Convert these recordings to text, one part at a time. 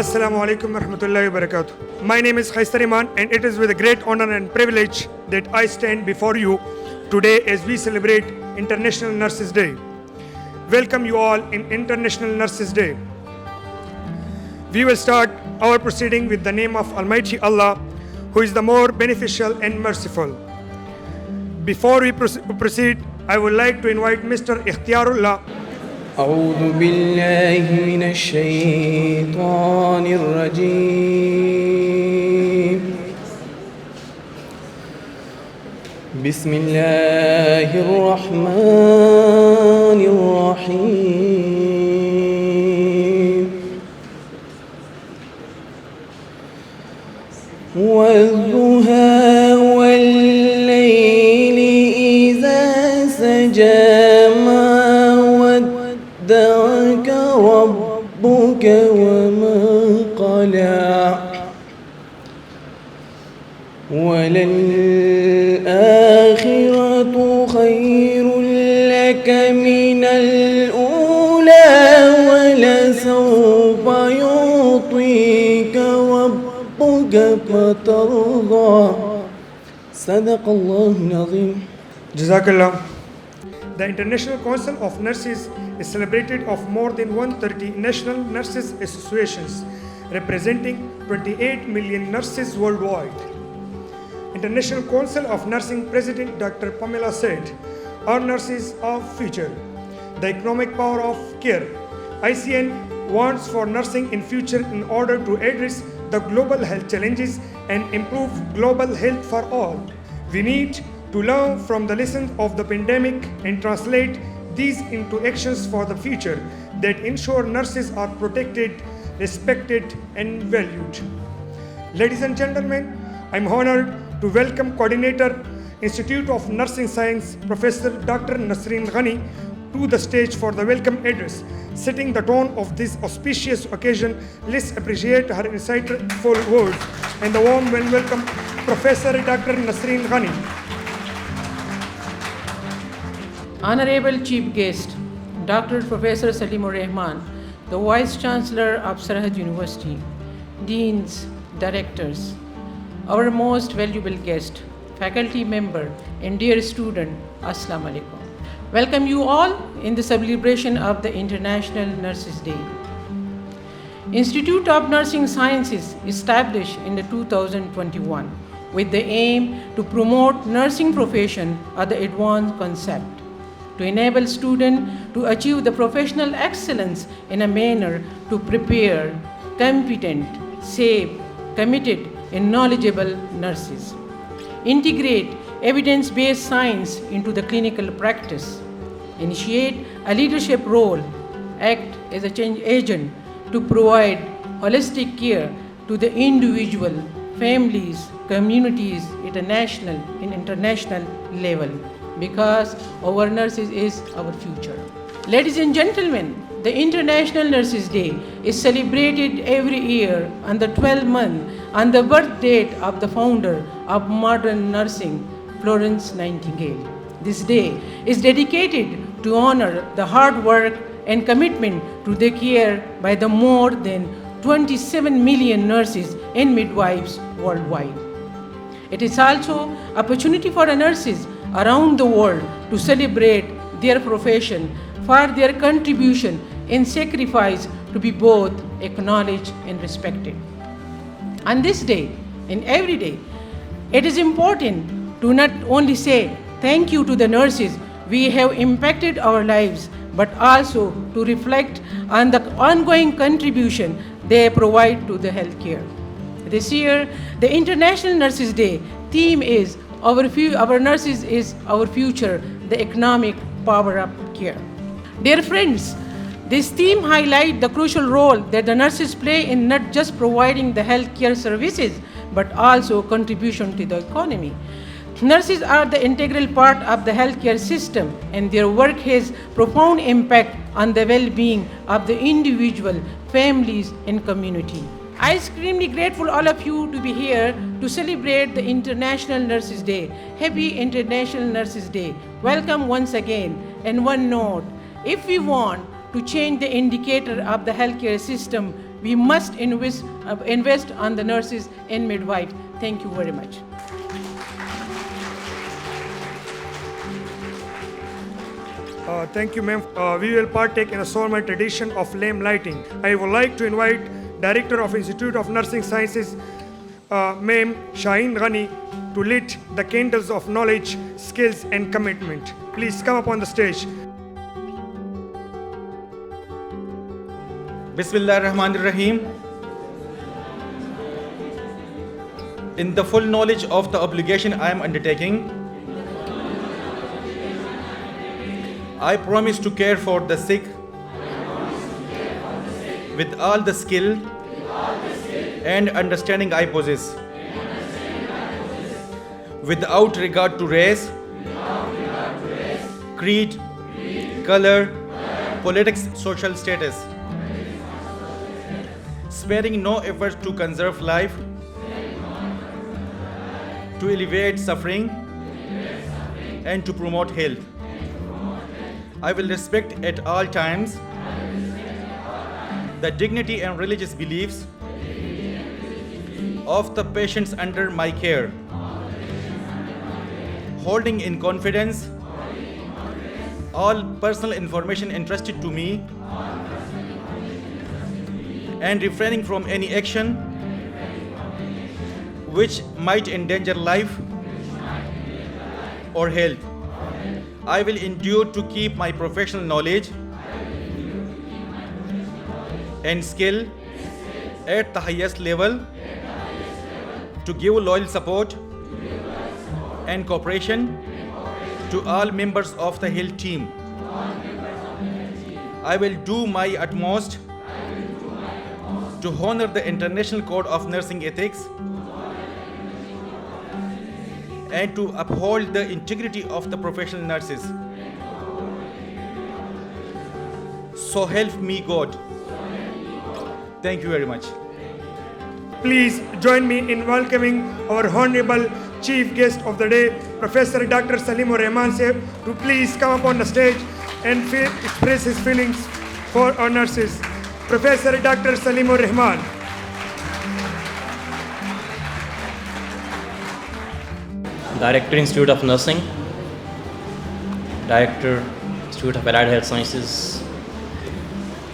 Assalamu alaikum warahmatullahi wabarakatuh. My name is Khaisar Iman and it is with a great honor and privilege that I stand before you today as we celebrate International Nurses Day. Welcome you all in International Nurses Day. We will start our proceeding with the name of Almighty Allah, who is the more beneficial and merciful. Before we proceed, I would like to invite Mr. Ikhtiyarullah. أعوذ بالله من الشيطان الرجيم بسم الله الرحمن الرحيم والضحى والليل إذا سجى ودعك ربك وما قلى وللآخرة خير لك من الأولى ولسوف يعطيك ربك فترضى صدق الله العظيم. Jazakallah. The International Council of Nurses is celebrated of more than 130 national nurses associations representing 28 million nurses worldwide. International Council of Nursing President Dr. Pamela said, "Our nurses are future, the economic power of care." ICN wants for nursing in future in order to address the global health challenges and improve global health for all. We need to learn from the lessons of the pandemic and translate these into actions for the future that ensure nurses are protected, respected, and valued. Ladies and gentlemen, I'm honored to welcome Coordinator, Institute of Nursing Science, Professor Dr. Nasreen Ghani, to the stage for the welcome address. Setting the tone of this auspicious occasion, let's appreciate her insightful words and the warm welcome Professor Dr. Nasreen Ghani. Honorable Chief Guest, Dr. Professor Salimur Rahman, the Vice Chancellor of Sarhad University, Deans, Directors, our most valuable guest, faculty member, and dear student, Assalamu alaikum. Welcome you all in the celebration of the International Nurses Day. Institute of Nursing Sciences established in the 2021 with the aim to promote nursing profession at the advanced concept, to enable students to achieve the professional excellence in a manner to prepare competent, safe, committed, and knowledgeable nurses. Integrate evidence-based science into the clinical practice. Initiate a leadership role. Act as a change agent to provide holistic care to the individual, families, communities at a national and international level, because our nurses is our future. Ladies and gentlemen, the International Nurses Day is celebrated every year on the 12th month on the birth date of the founder of modern nursing, Florence Nightingale. This day is dedicated to honor the hard work and commitment to the care by the more than 27 million nurses and midwives worldwide. It is also an opportunity for the nurses around the world to celebrate their profession for their contribution and sacrifice to be both acknowledged and respected. On this day and every day, it is important to not only say thank you to the nurses we have impacted our lives, but also to reflect on the ongoing contribution they provide to the healthcare. This year, the International Nurses Day theme is our nurses is our future, the economic power of care. Dear friends, this theme highlights the crucial role that the nurses play in not just providing the healthcare services, but also contribution to the economy. Nurses are the integral part of the healthcare system, and their work has profound impact on the well-being of the individual, families, and community. I am extremely grateful all of you to be here to celebrate the International Nurses Day. Happy International Nurses Day. Welcome once again. And one note, if we want to change the indicator of the healthcare system, we must invest on the nurses and midwives. Thank you very much. Thank you, ma'am. We will partake in a solemn tradition of lamp lighting. I would like to invite Director of Institute of Nursing Sciences, Ma'am Shaheen Ghani, to lit the candles of knowledge, skills, and commitment. Please come up on the stage. Bismillah ar-Rahman ar-Rahim. In the full knowledge of the obligation I am undertaking, I promise to care for the sick with all the skill and understanding I possess, without regard to race, creed, color, politics, social status, sparing no effort to conserve life, to alleviate suffering, and to promote health. I will respect at all times the dignity and religious beliefs of the patients under my care, holding in confidence all personal information entrusted to me, and refraining from any action which might endanger life or health. I will endure to keep my professional knowledge and skill at the highest level, to give loyal support and cooperation to all members of the health team. I will do my utmost to honor the International Code of Nursing Ethics and to uphold the integrity of the professional nurses. So help me God. Thank you very much. Please join me in welcoming our Honorable Chief Guest of the Day, Professor Dr. Salimur Rahman Sahib, to please come up on the stage and express his feelings for our nurses. Professor Dr. Salimur Rahman. Director, Institute of Nursing, Director, Institute of Allied Health Sciences,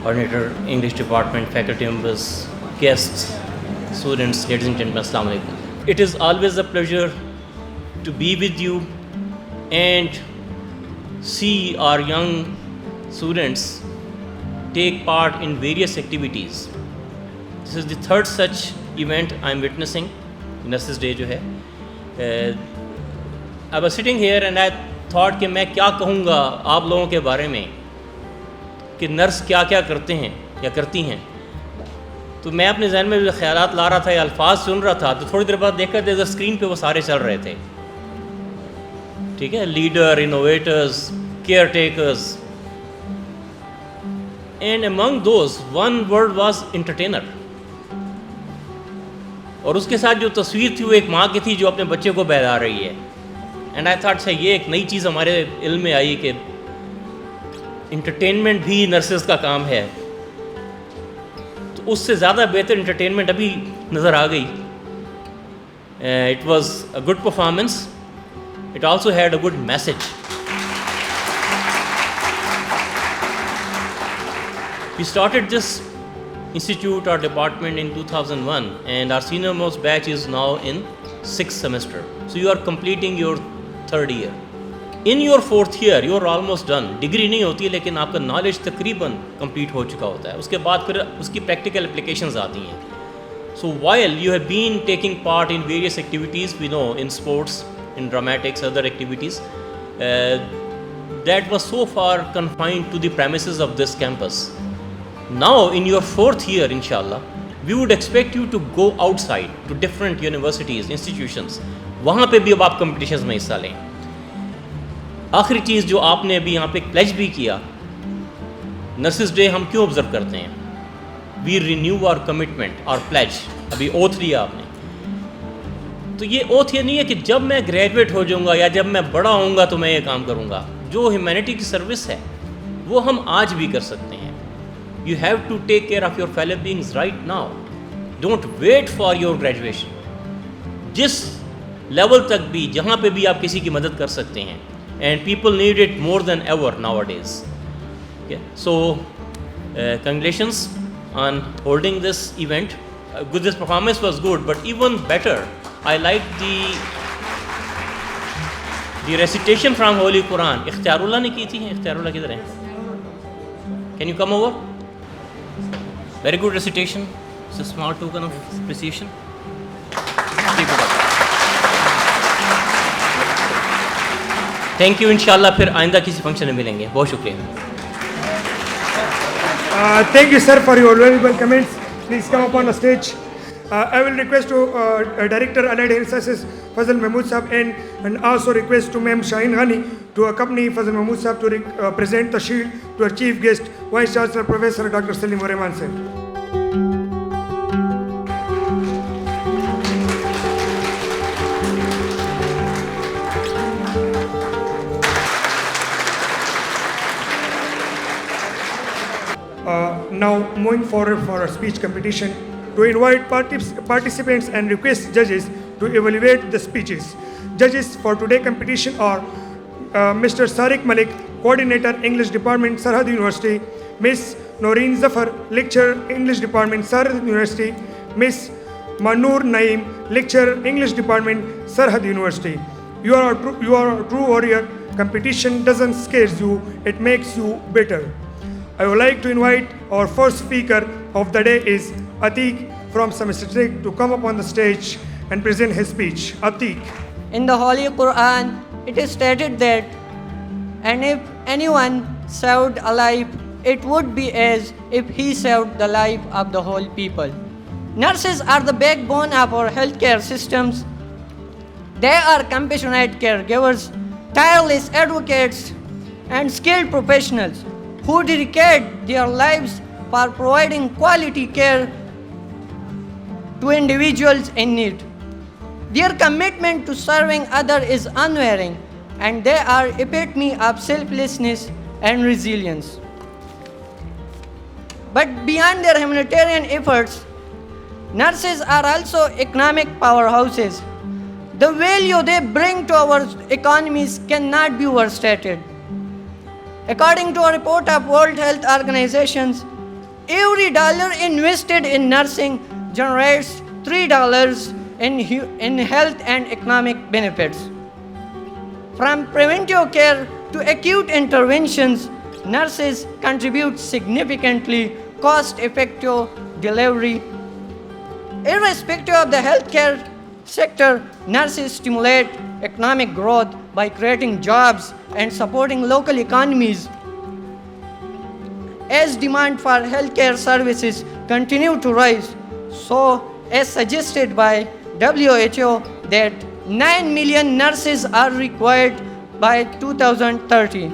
Coordinator, English Department, faculty members, guests, students, ladies and gentlemen, Assalamu alaikum. It is always a pleasure to be with you and see our young students take part in various activities. This is the third such event I am witnessing, Nurses Day जो है. I was sitting here and I thought कि मैं क्या कहूँगा आप लोगों के बारे में कि नर्स क्या क्या करते हैं या करती हैं. तो मैं अपने जहन में जो ख्यालात ला रहा था या अल्फाज सुन रहा था, तो थोड़ी देर बाद देखकर देखा स्क्रीन पे वो सारे चल रहे थे. ठीक है, leader, innovators, care takers, and among those one word was entertainer. और उसके साथ जो तस्वीर थी वो एक माँ की थी जो अपने बच्चे को बहला रही है. एंड आई थॉट से ये एक नई चीज़ हमारे इल्म में आई कि इंटरटेनमेंट भी नर्सेज का काम है. तो उससे ज़्यादा बेहतर इंटरटेनमेंट अभी नज़र आ गई. It was a good performance. It also had a good message. We started this institute or department in 2001 and our senior most batch is now in 6th semester. So you are completing your 3rd year. In your 4th year you are almost done. Degree नहीं होती है लेकिन आपका knowledge तकरीबन complete हो चुका होता है. उसके बाद फिर उसकी practical applications आती हैं. So while you have been taking part in various activities, we know in sports, in dramatics, other activities, that was so far confined to the premises of this campus. Now in your 4th year, inshallah, we would expect you to go outside to different universities, institutions. वहाँ पे भी अब आप competitions में हिस्सा लें. आखिरी चीज़ जो आपने अभी यहाँ पे pledge भी किया, Nurses Day हम क्यों observe करते हैं? We renew our commitment, our pledge. अभी oath लिया आपने. तो ये oath ये नहीं है कि जब मैं graduate हो जाऊँगा या जब मैं बड़ा होऊंगा तो मैं ये काम करूँगा. जो humanity की service है वो हम आज भी कर सकते हैं. You have to take care of your fellow beings right now. Don't wait for your graduation. जिस level तक भी जहाँ पे भी आप किसी की मदद कर सकते हैं, and people need it more than ever nowadays. Okay, so congratulations on holding this event. This performance was good, but even better, I liked the recitation from Holy Quran. इख्तियारुल्लाह ने की थी. इख्तियारुल्लाह किधर है? Can you come over? Very good recitation. It's a small token of appreciation. Keep it up. Thank you. इंशाल्लाह फिर आइंदा किसी function में मिलेंगे. बहुत शुक्रिया. Thank you, sir, for your valuable comments. Please come up on the stage. I will request to Director Allied Health Sciences Fazal Mahmood Sahab and also request to Ma'am Shaheen Ghani to accompany Fazal Mahmood Sahab to present the shield to our chief guest, Vice Chancellor Professor Dr. Salim Rahman sir. Now moving forward for a speech competition, to invite participants and request judges to evaluate the speeches. Judges for today's competition are Mr. Sariq Malik, Coordinator English Department, Sarhad University; Miss Noreen Zafar, Lecturer English Department, Sarhad University; Miss Manur Naeem, Lecturer English Department, Sarhad University. You are a true warrior. Competition doesn't scare you; it makes you better. I would like to invite our first speaker of the day is Atiq from semester 6 to come up on the stage and present his speech. Atiq. In the Holy Quran, it is stated that, and if anyone saved a life, it would be as if he saved the life of the whole people. Nurses are the backbone of our healthcare systems. They are compassionate caregivers, tireless advocates, and skilled professionals who dedicate their lives for providing quality care to individuals in need. Their commitment to serving others is unwavering, and they are epitome of selflessness and resilience. But beyond their humanitarian efforts, nurses are also economic powerhouses. The value they bring to our economies cannot be overstated. According to a report of World Health Organizations, every dollar invested in nursing generates $3 in health and economic benefits. From preventive care to acute interventions, nurses contribute significantly cost-effective delivery. Irrespective of the healthcare sector, nurses stimulate economic growth by creating jobs and supporting local economies. As demand for healthcare services continue to rise, so as suggested by WHO that 9 million nurses are required by 2030.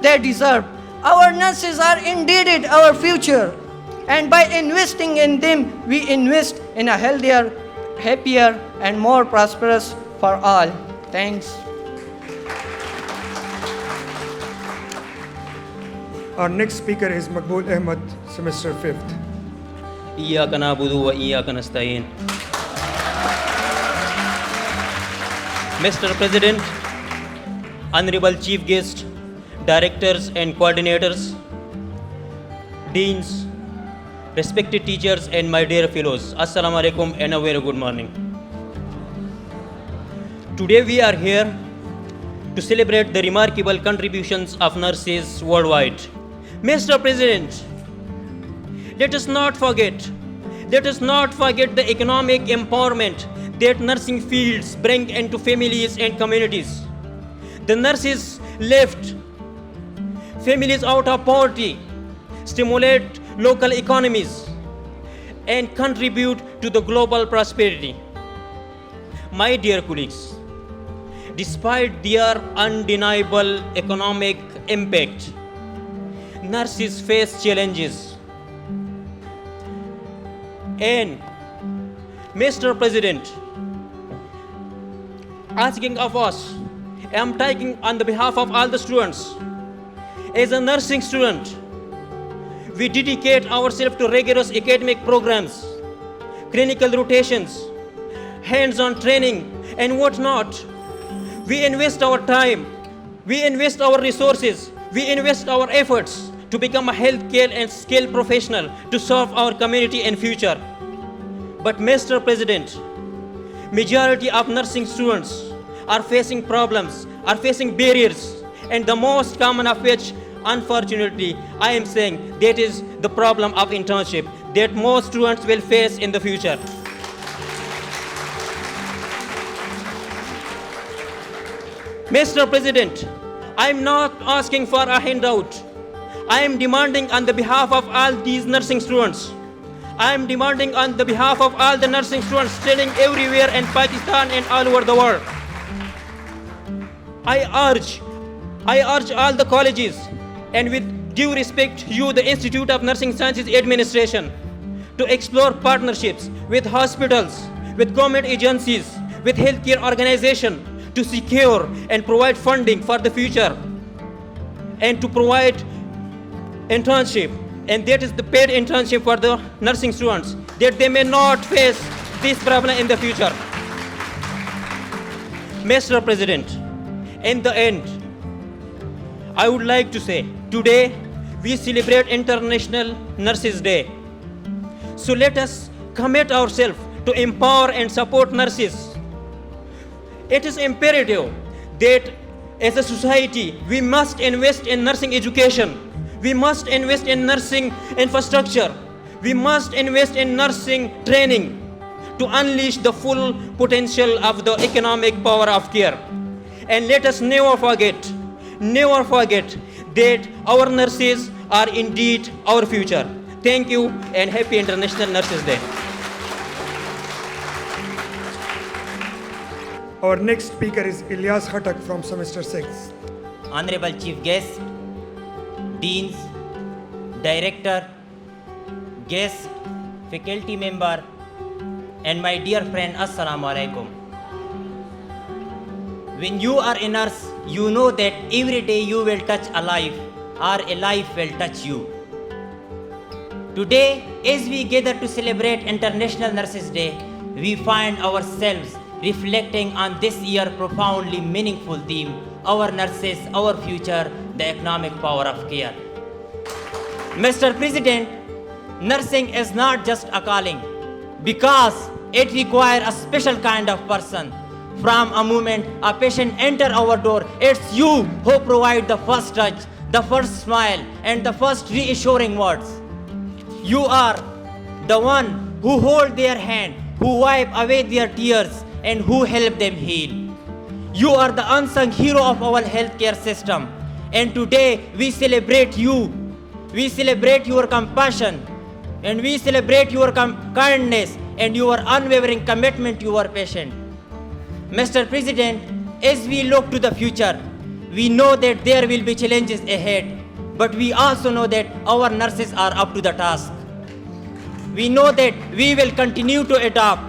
They deserve. Our nurses are indeed our future, and by investing in them, we invest in a healthier, happier, and more prosperous for all. Thanks. Our next speaker is Maqbool Ahmad, semester 5th. إياك نعبد وإياك نستعين. Mr. President, Honorable Chief Guest, Directors and Coordinators, Deans, respected teachers and my dear fellows, Assalamu alaikum and a very good morning. Today we are here to celebrate the remarkable contributions of nurses worldwide. Mr. President, let us not forget the economic empowerment that nursing fields bring into families and communities. The nurses lift families out of poverty, stimulate local economies, and contribute to the global prosperity. My dear colleagues, despite their undeniable economic impact, nurses face challenges. And Mr. President, asking of us, I am taking on the behalf of all the students. As a nursing student, We dedicate ourselves to rigorous academic programs, clinical rotations, hands-on training, and whatnot. We invest our time, we invest our resources, we invest our efforts to become a healthcare and skilled professional to serve our community and future. But Mr. President, majority of nursing students are facing problems, are facing barriers, and the most common of which, unfortunately, I am saying that is the problem of internship that most students will face in the future. Mr. President, I am not asking for a handout. I am demanding on the behalf of all these nursing students. I am demanding on the behalf of all the nursing students studying everywhere in Pakistan and all over the world. I urge all the colleges, and with due respect you, the Institute of Nursing Sciences Administration, to explore partnerships with hospitals, with government agencies, with healthcare organizations to secure and provide funding for the future, and to provide internship, and that is the paid internship for the nursing students, that they may not face this problem in the future. Mr. President, in the end, I would like to say, today we celebrate International Nurses Day. So let us commit ourselves to empower and support nurses. It is imperative that as a society, we must invest in nursing education. We must invest in nursing infrastructure. We must invest in nursing training to unleash the full potential of the economic power of care. And let us never forget that our nurses are indeed our future. Thank you and happy International Nurses Day. Our next speaker is Ilyas Khatak from semester 6. Honorable Chief Guest, Deans, Director, Guest, Faculty Member, and my dear friend, Assalamu Alaikum. When you are a nurse, you know that every day you will touch a life, or a life will touch you. Today, as we gather to celebrate International Nurses Day, we find ourselves reflecting on this year's profoundly meaningful theme, our nurses, our future, the economic power of care. Mr. President, nursing is not just a calling, because it requires a special kind of person. From a moment a patient enters our door, it's you who provide the first touch, the first smile, and the first reassuring words. You are the one who hold their hand, who wipe away their tears, and who help them heal. You are the unsung hero of our healthcare system. And today we celebrate you. We celebrate your compassion, and we celebrate your kindness and your unwavering commitment to your patient. Mr. President, as we look to the future, we know that there will be challenges ahead, but we also know that our nurses are up to the task. We know that we will continue to adapt,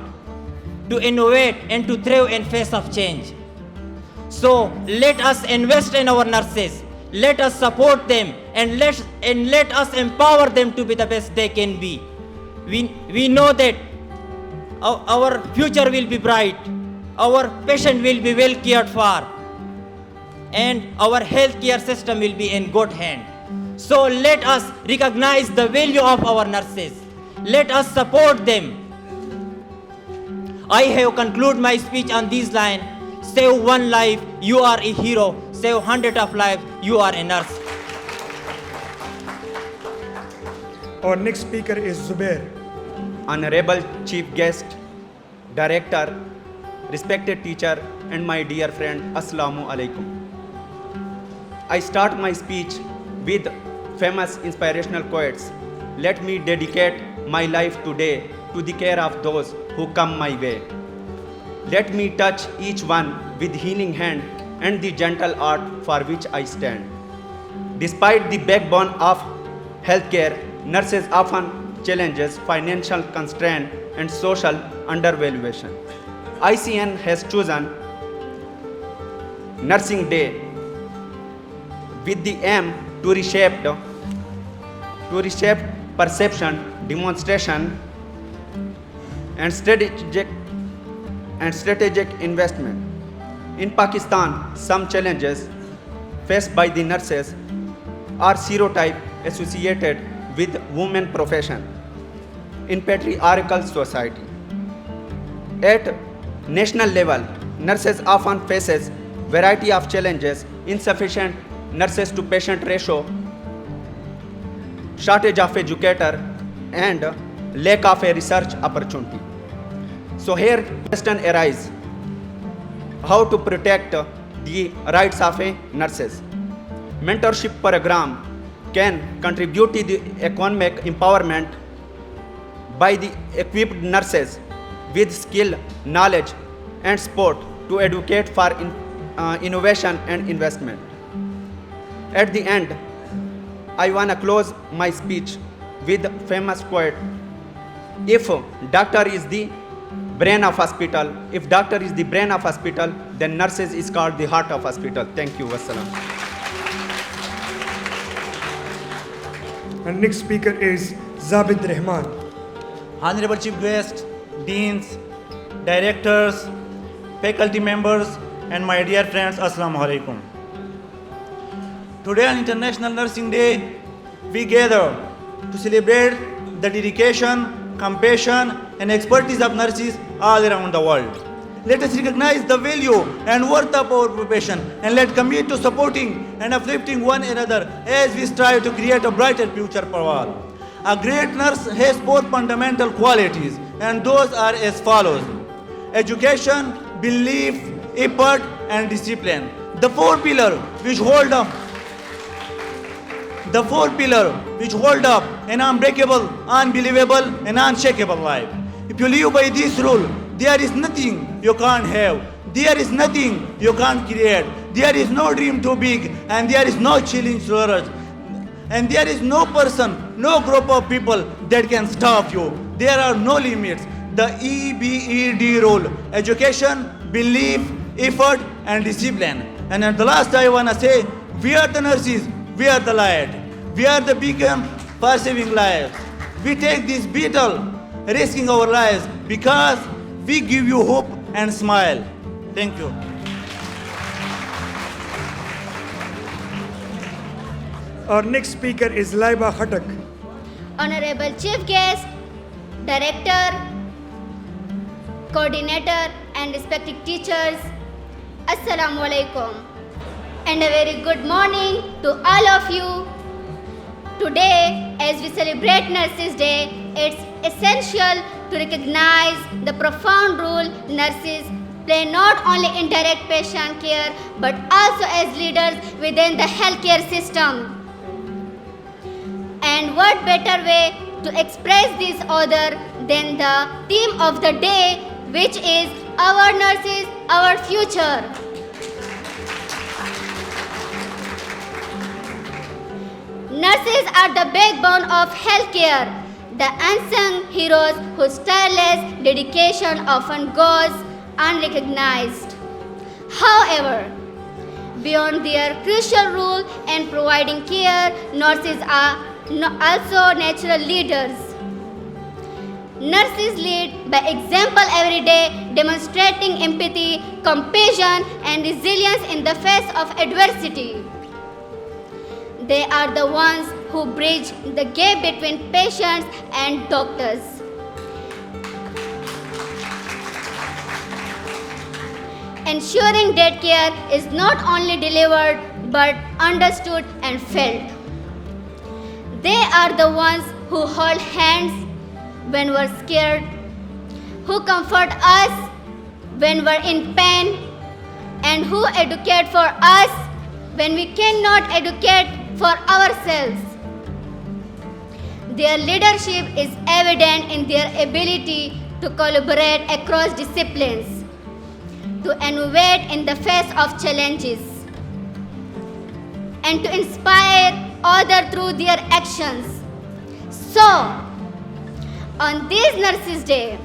to innovate, and to thrive in face of change. So let us invest in our nurses, let us support them, and let us empower them to be the best they can be. We know that our future will be bright, our patient will be well cared for, and our healthcare system will be in good hand. So let us recognize the value of our nurses. Let us support them. I have concluded my speech on these lines. Save one life, you are a hero. Save 100 of lives, you are a nurse. Our next speaker is Zubair. Honorable Chief Guest, Director, respected teacher, and my dear friend, Assalamu Alaikum. I start my speech with famous inspirational quotes. Let me dedicate my life today to the care of those who come my way. Let me touch each one with healing hand and the gentle art for which I stand. Despite the backbone of healthcare, nurses often challenges financial constraint and social undervaluation. ICN has chosen Nursing Day with the aim to reshape to reshape perception, demonstration, and strategic investment. In Pakistan, some challenges faced by the nurses are stereotypes associated with women profession in patriarchal society. At national level, nurses often faces variety of challenges: insufficient nurses to patient ratio, shortage of educator, and lack of a research opportunity. So here question arises: how to protect the rights of a nurses? Mentorship program can contribute to the economic empowerment by the equipped nurses with skill, knowledge, and support to educate for innovation and investment. At the end, I want to close my speech with a famous quote: if doctor is the brain of hospital, if doctor is the brain of hospital, then nurses is called the heart of hospital. Thank you. Wassalam. And next speaker is Zabid Rahman. Honorable Chief Guest, Deans, Directors, faculty members, and my dear friends, Assalamu alaikum. Today on International Nursing Day, we gather to celebrate the dedication, compassion, and expertise of nurses all around the world. Let us recognize the value and worth of our profession, and let commit to supporting and uplifting one another as we strive to create a brighter future for all. A great nurse has four fundamental qualities, and those are as follows: education, belief, effort, and discipline. The four pillars which hold up an unbreakable, unbelievable, and unshakable life. If you live by this rule, there is nothing you can't have. There is nothing you can't create. There is no dream too big, and there is no challenge too large. And there is no person, no group of people that can stop you. There are no limits. The EBED rule: education, belief, effort, and discipline. And at the last, I want to say, we are the nurses, we are the light. We are the beacon for saving lives. We take this battle, risking our lives, because we give you hope and smile. Thank you. Our next speaker is Laiba Khatak. Honorable Chief Guest, Director, Coordinator, and respected teachers, Assalamu alaikum. And a very good morning to all of you. Today, as we celebrate Nurses Day, it's essential to recognize the profound role nurses play not only in direct patient care but also as leaders within the healthcare system. And what better way to express this order than the theme of the day, which is Our Nurses, Our Future. Nurses are the backbone of healthcare, the unsung heroes whose tireless dedication often goes unrecognized. However, beyond their crucial role in providing care, nurses are also natural leaders. Nurses lead by example every day, demonstrating empathy, compassion, and resilience in the face of adversity. They are the ones who bridge the gap between patients and doctors. Ensuring that care is not only delivered but understood and felt. They are the ones who hold hands when we're scared, who comfort us when we're in pain, and who educate for us when we cannot educate for ourselves. Their leadership is evident in their ability to collaborate across disciplines, to innovate in the face of challenges, and to inspire others through their actions. So, on this Nurses Day,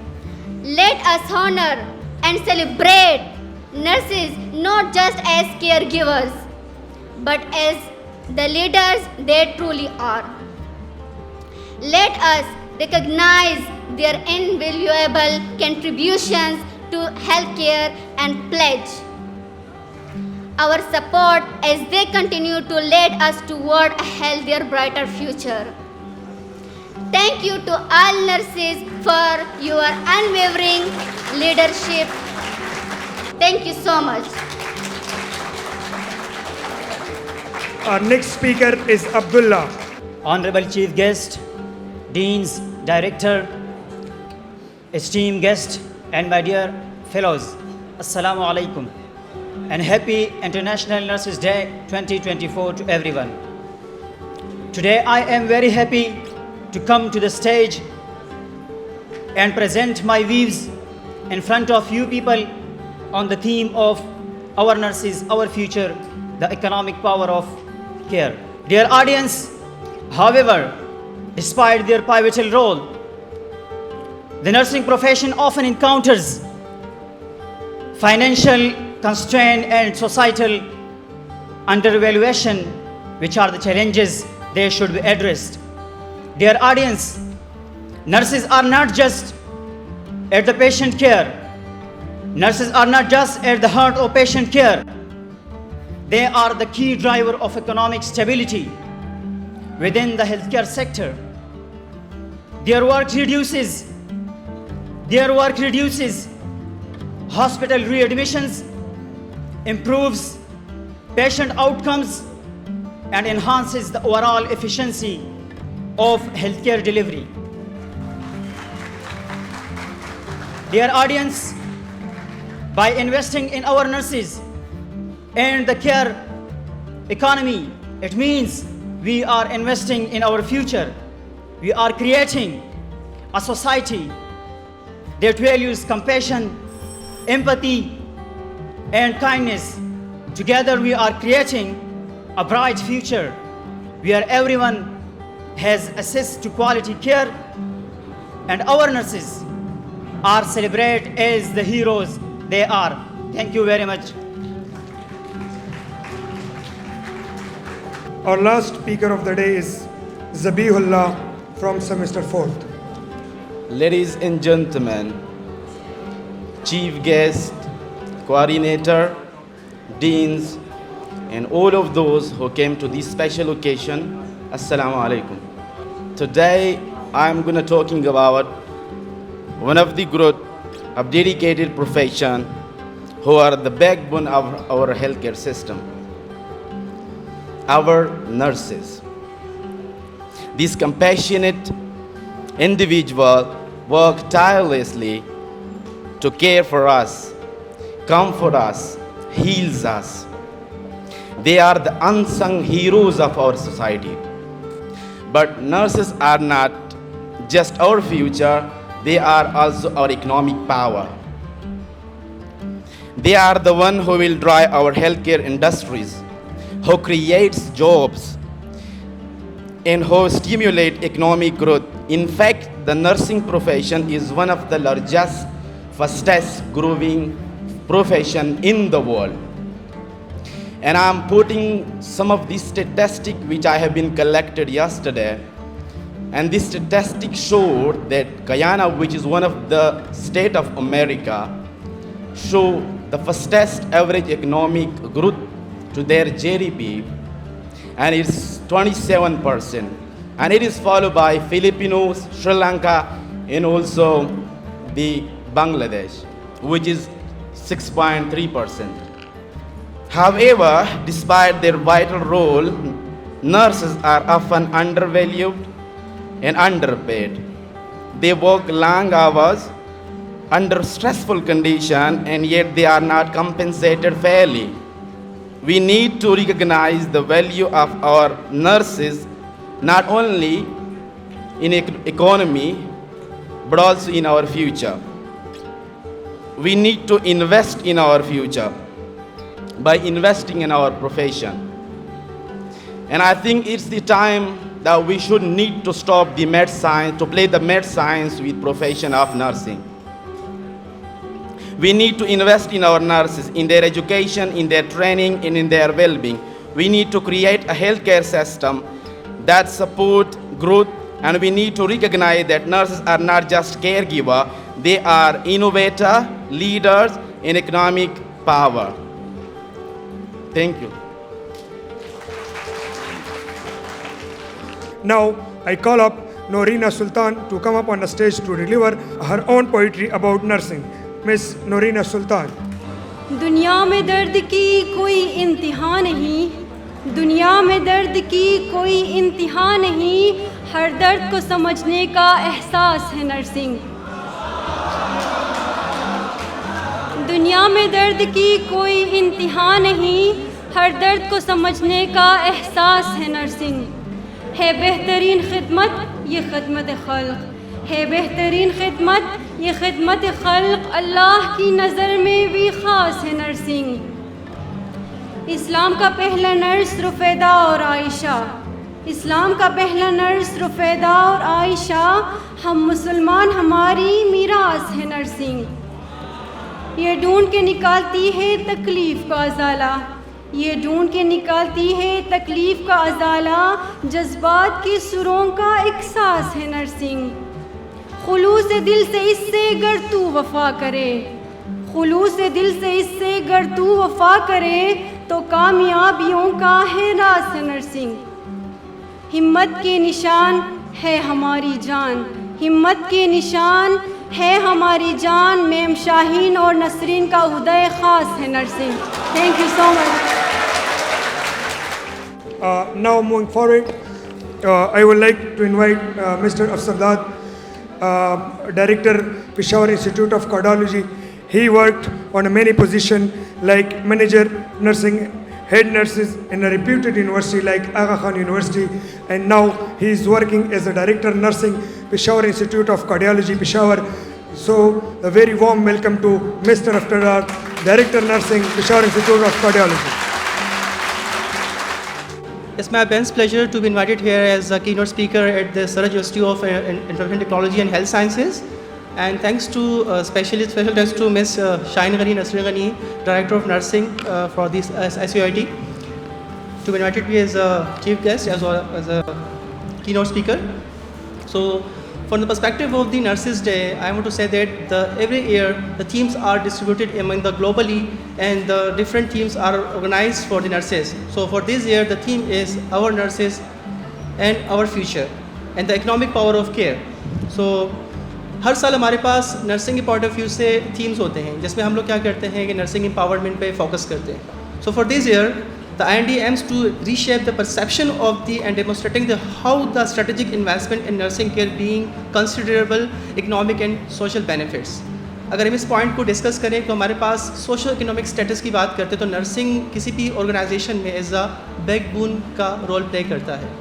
let us honor and celebrate nurses not just as caregivers, but as the leaders they truly are. Let us recognize their invaluable contributions to healthcare and pledge our support as they continue to lead us toward a healthier, brighter future. Thank you to all nurses for your unwavering leadership. Thank you so much. Our next speaker is Abdullah. Honorable Chief Guest, Deans, Director, esteemed guest, and my dear fellows, Assalamu alaikum, and happy International Nurses Day 2024 to everyone. Today I am very happy to come to the stage and present my views in front of you people on the theme of our nurses, our future, the economic power of care. Dear audience, however, despite their pivotal role, the nursing profession often encounters financial constraint and societal undervaluation, which are the challenges they should be addressed. Dear audience, nurses are not just at the patient care. Nurses are not just at the heart of patient care. They are the key driver of economic stability within the healthcare sector. Their work reduces hospital readmissions, improves patient outcomes, and enhances the overall efficiency of healthcare delivery. Dear audience, by investing in our nurses and the care economy, it means we are investing in our future. We are creating a society that values compassion, empathy, and kindness. Together we are creating a bright future where everyone has access to quality care, and our nurses are celebrated as the heroes they are. Thank you very much. Our last speaker of the day is Zabihullah from semester 4th. Ladies and gentlemen, chief guest, coordinator, deans, and all of those who came to this special occasion, Assalamu alaikum. Today, I'm going to talking about one of the group of dedicated profession who are the backbone of our healthcare system, our nurses. These compassionate individuals work tirelessly to care for us, comfort us, heals us. They are the unsung heroes of our society. But nurses are not just our future, they are also our economic power. They are the one who will drive our healthcare industries, who creates jobs, and who stimulate economic growth. In fact, the nursing profession is one of the largest, fastest growing profession in the world. And I'm putting some of these statistics which I have been collected yesterday. And this statistic showed that Guyana, which is one of the states of America, show the fastest average economic growth to their GDP, and it's 27%. And it is followed by Filipinos, Sri Lanka, and also the Bangladesh, which is 6.3%. However, despite their vital role, nurses are often undervalued and underpaid. They work long hours under stressful conditions, and yet they are not compensated fairly. We need to recognize the value of our nurses not only in economy but also in our future. We need to invest in our future by investing in our profession. And I think it's the time that we should need to stop the mad science, to play the mad science with profession of nursing. We need to invest in our nurses, in their education, in their training, and in their well-being. We need to create a healthcare system that supports growth And we need to recognize that nurses are not just caregiver, they are innovator, leaders in economic power. Thank you. Now I call up Norina Sultan to come up on the stage to deliver her own poetry about nursing. Miss Norina Sultan. दुनिया में दर्द की कोई इंतहा नहीं, दुनिया में दर्द की कोई इंतहा नहीं, हर दर्द को समझने का एहसास है नर्सिंग। दुनिया में दर्द की कोई इंतहा नहीं, हर दर्द को समझने का एहसास है नर्सिंग। है बेहतरीन खिदमत ये खिदमत खल्क़, है बेहतरीन खिदमत ये खिदमत खल्क़, अल्लाह की नज़र में भी ख़ास है नर्सिंग। इस्लाम का पहला नर्स रुफ़ैदा और आयशा, इस्लाम का पहला नर्स रुफ़ैदा और आयशा, हम मुसलमान हमारी मीरास है नर्सिंग। ये ढूंढ के निकालती है तकलीफ़ का अज़ाला, ये ढूंढ के निकालती है तकलीफ़ का अज़ाला, जज्बात के सुरों का एहसास है नर्सिंग। खुलूस दिल से इससे गर तू वफ़ा करे, खुलूस दिल से इससे गर तू वफ़ा करे, तो कामयाबियों का है रास है नर्सिंग। हिम्मत के निशान है हमारी जान, हिम्मत के निशान है हमारी जान, मेम शाहीन और नसरीन का उदय ख़ास है nursing. Thank you so much. Now moving forward, I would like to invite Mr. Afsardad, Director, Peshawar Institute of Cardiology. He worked on many positions like manager nursing, head nurses in a reputed university like Aga Khan University, and now he is working as a Director Nursing, Peshawar Institute of Cardiology, Peshawar. So a very warm welcome to Mr. Afsardad, Director Nursing, Peshawar Institute of Cardiology. It's my immense pleasure to be invited here as a keynote speaker at the Surrey University of Information Technology and Health Sciences. And thanks to special thanks to Ms. Shaheen Ghani, Nasreen Ghani, Director of Nursing for this SUIT, to be invited here as a chief guest as well as a keynote speaker. So from the perspective of the Nurses Day, I want to say that every year the themes are distributed among the globally, and the different themes are organized for the nurses. So for this year the theme is Our Nurses and Our Future and the Economic Power of Care. So हर साल हमारे पास nursing के point of view से themes होते हैं, जिसमें हम लोग क्या करते हैं कि नर्सिंग एम्पावरमेंट पे फोकस करते हैं। So for this year the IND aims to reshape the perception of the and demonstrating how the strategic investment in nursing care being considerable economic and social benefits. अगर हम इस point को discuss करें तो हमारे पास social economic status की बात करते हैं तो नर्सिंग किसी भी ऑर्गेनाइजेशन में एज अ बैकबोन का रोल प्ले करता है।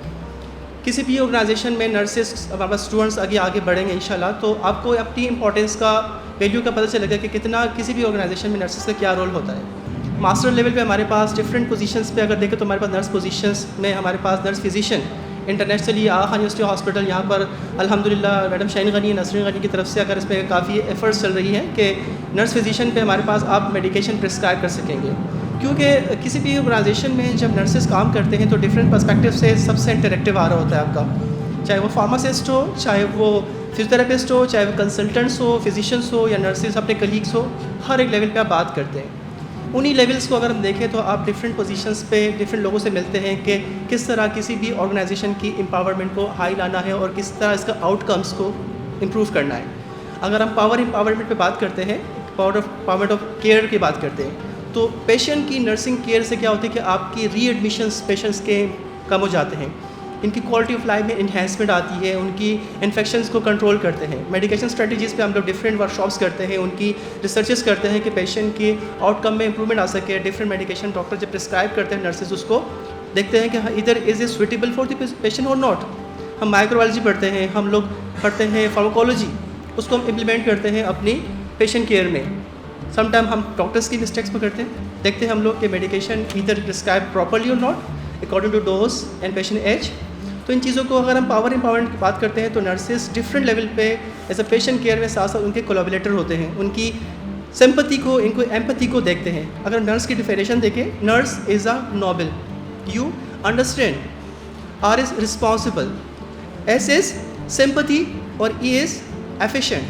किसी भी ऑर्गेनाइजेशन में नर्सेस हमारे पास स्टूडेंट्स आगे बढ़ेंगे इंशाल्लाह, तो आपको अपनी इंपॉर्टेंस का वैल्यू का पता चलेगा कि कितना किसी भी ऑर्गेनाइजेशन में नर्सेस का क्या रोल होता है। मास्टर लेवल पे हमारे पास डिफरेंट पोजीशंस पे अगर देखें तो हमारे पास नर्स पोजीशंस में हमारे पास नर्स फिजिशियन इंटरनेशनली आगा खान यूनिवर्सिटी हॉस्पिटल, यहाँ पर अल्हम्दुलिल्लाह मैडम शाहीन गनी नसरीन गनी की तरफ से अगर इसमें काफ़ी एफर्ट्स चल रही हैं कि नर्स फिजिशियन पे हमारे पास आप मेडिकेशन प्रिस्क्राइब कर सकेंगे, क्योंकि किसी भी ऑर्गेनाइजेशन में जब नर्सेस काम करते हैं तो डिफरेंट पर्सपेक्टिव से सबसे इंटरेक्टिव आ रहा होता है आपका, चाहे वो फार्मासिस्ट हो, चाहे वो फिजियोथेरेपिस्ट हो, चाहे वो कंसल्टेंट्स हो, फिजिशियंस हो या नर्सेस अपने कलीग्स हो, हर एक लेवल पे आप बात करते हैं। उन्हीं लेवल्स को अगर हम देखें तो आप डिफरेंट पोजीशंस पे डिफरेंट लोगों से मिलते हैं कि किस तरह किसी भी ऑर्गेनाइजेशन की एम्पावरमेंट को हाई लाना है और किस तरह इसका आउटकम्स को इम्प्रूव करना है। अगर हम पावर एम्पावरमेंट पे बात करते हैं, पावर ऑफ केयर की बात करते हैं, तो पेशेंट की नर्सिंग केयर से क्या होती है कि आपकी रीएडमिशंस पेशेंट्स के कम हो जाते हैं, इनकी क्वालिटी ऑफ लाइफ में इन्हेंसमेंट आती है, उनकी इन्फेक्शंस को कंट्रोल करते हैं। मेडिकेशन स्ट्रेटजीज़ पे हम लोग डिफरेंट वर्कशॉप्स करते हैं, उनकी रिसर्चेस करते हैं कि पेशेंट के आउटकम में इंप्रूवमेंट आ सके। डिफरेंट मेडिकेशन डॉक्टर जब प्रिस्क्राइब करते हैं नर्सेज उसको देखते हैं कि इधर is a suitable for the patient और नॉट। हम माइक्रोबायोलॉजी पढ़ते हैं, हम लोग पढ़ते हैं फार्माकोलॉजी, उसको हम इम्प्लीमेंट करते हैं अपनी पेशेंट केयर में। समटाइम हम डॉक्टर्स की मिस्टेक्स में करते हैं, देखते हैं हम लोग कि मेडिकेशन इधर प्रिस्क्राइब प्रॉपरली और not according to dose and patient age. तो इन चीज़ों को अगर हम पावर एम्पावरमेंट की बात करते हैं तो नर्सेस डिफरेंट लेवल पे एज अ पेशेंट केयर में साथ साथ उनके कोलैबोरेटर होते हैं, उनकी सिंपैथी को, इनको एम्पैथी को देखते हैं। अगर नर्स की डिफिनेशन देखें, nurse is a noble, you understand, R is responsible, S is sympathy और ई इज़ एफिशिएंट।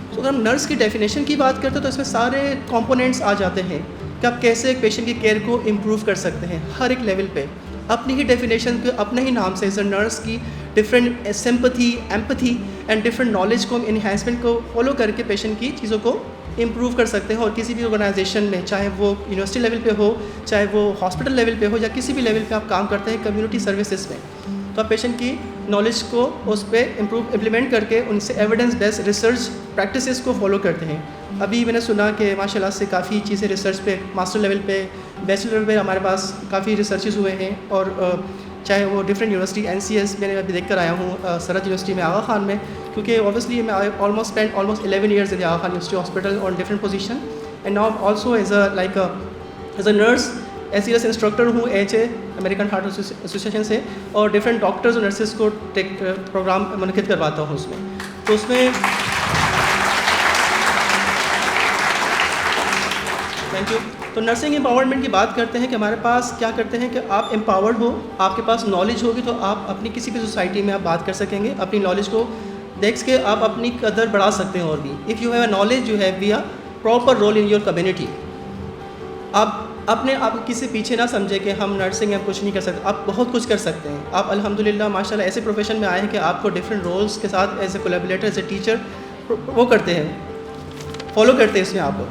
तो अगर हम नर्स की डेफिनेशन की बात करते हैं तो इसमें सारे कंपोनेंट्स आ जाते हैं कि आप कैसे एक पेशेंट की केयर को इम्प्रूव कर सकते हैं हर एक लेवल पे। अपनी ही डेफिनेशन के अपने ही नाम से एज अ नर्स की different sympathy, empathy and different knowledge को, इन्हांसमेंट को फॉलो करके पेशेंट की चीज़ों को इम्प्रूव कर सकते हैं। और किसी भी ऑर्गेनाइजेशन में, चाहे वो यूनिवर्सिटी लेवल पे हो, चाहे वो हॉस्पिटल लेवल पे हो, या किसी भी लेवल पे आप काम करते हैं कम्युनिटी सर्विसेज में, तो आप पेशेंट की नॉलेज को उस पर इम्प्लीमेंट करके उनसे एविडेंस बेस्ड रिसर्च प्रैक्टिसेस को फॉलो करते हैं। अभी मैंने सुना कि माशाल्लाह से काफ़ी चीज़ें रिसर्च पे, मास्टर लेवल पे, बैचलर लेवल पे हमारे पास काफ़ी रिसर्चेस हुए हैं। और चाहे वो डिफरेंट यूनिवर्सिटी, NCS मैंने अभी देख कर आया हूँ सरहद यूनिवर्सिटी में आगा खान में, क्योंकि ऑब्वियसली मैं almost spend almost 11 years in the Aga Khan university hospital on different position and now also as a nurse SES instructor हूँ AHA अमेरिकन हार्ट एसोसिएशन से, और डिफरेंट डॉक्टर्स और नर्सेज को प्रोग्राम मुनक़िद करवाता हूँ उसमें। तो उसमें थैंक यू। तो नर्सिंग एम्पावरमेंट की बात करते हैं कि हमारे पास क्या करते हैं कि आप एम्पावर्ड हो, आपके पास नॉलेज होगी तो आप अपनी किसी भी सोसाइटी में आप बात कर सकेंगे, अपनी नॉलेज को देख के आप अपनी कदर बढ़ा सकते हैं। और भी if you have a knowledge you have be a proper role in your community. आप अपने आप किसी पीछे ना समझे कि हम नर्सिंग में कुछ नहीं कर सकते, आप बहुत कुछ कर सकते हैं। आप अल्हम्दुलिल्लाह माशाल्लाह ऐसे प्रोफेशन में आए हैं कि आपको डिफरेंट रोल्स के साथ as a collaborator, as a teacher वो करते हैं, फॉलो करते हैं इसमें आप।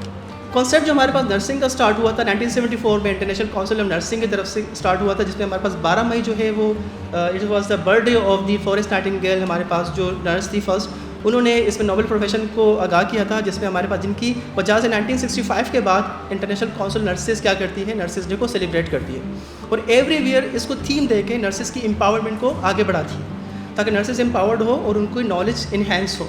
कॉन्सेप्ट जो हमारे पास नर्सिंग का स्टार्ट हुआ था 1974 में इंटरनेशनल काउंसिल ऑफ नर्सिंग की तरफ से स्टार्ट हुआ था, जिसमें हमारे पास 12 मई जो है वो it was the birthday of the Florence Nightingale, हमारे पास जो नर्स थी फर्स्ट, उन्होंने इसमें नोबेल प्रोफेशन को आगाह किया था, जिसमें हमारे पास जिनकी वजह से 1965 के बाद इंटरनेशनल काउंसिल नर्सेज क्या करती है, नर्सेज डे को सेलिब्रेट करती है। और एवरी ईयर इसको थीम दे के नर्सेज की एम्पावरमेंट को आगे बढ़ाती है ताकि नर्सेज एम्पावर्ड हो और उनको नॉलेज इन्हेंस हो।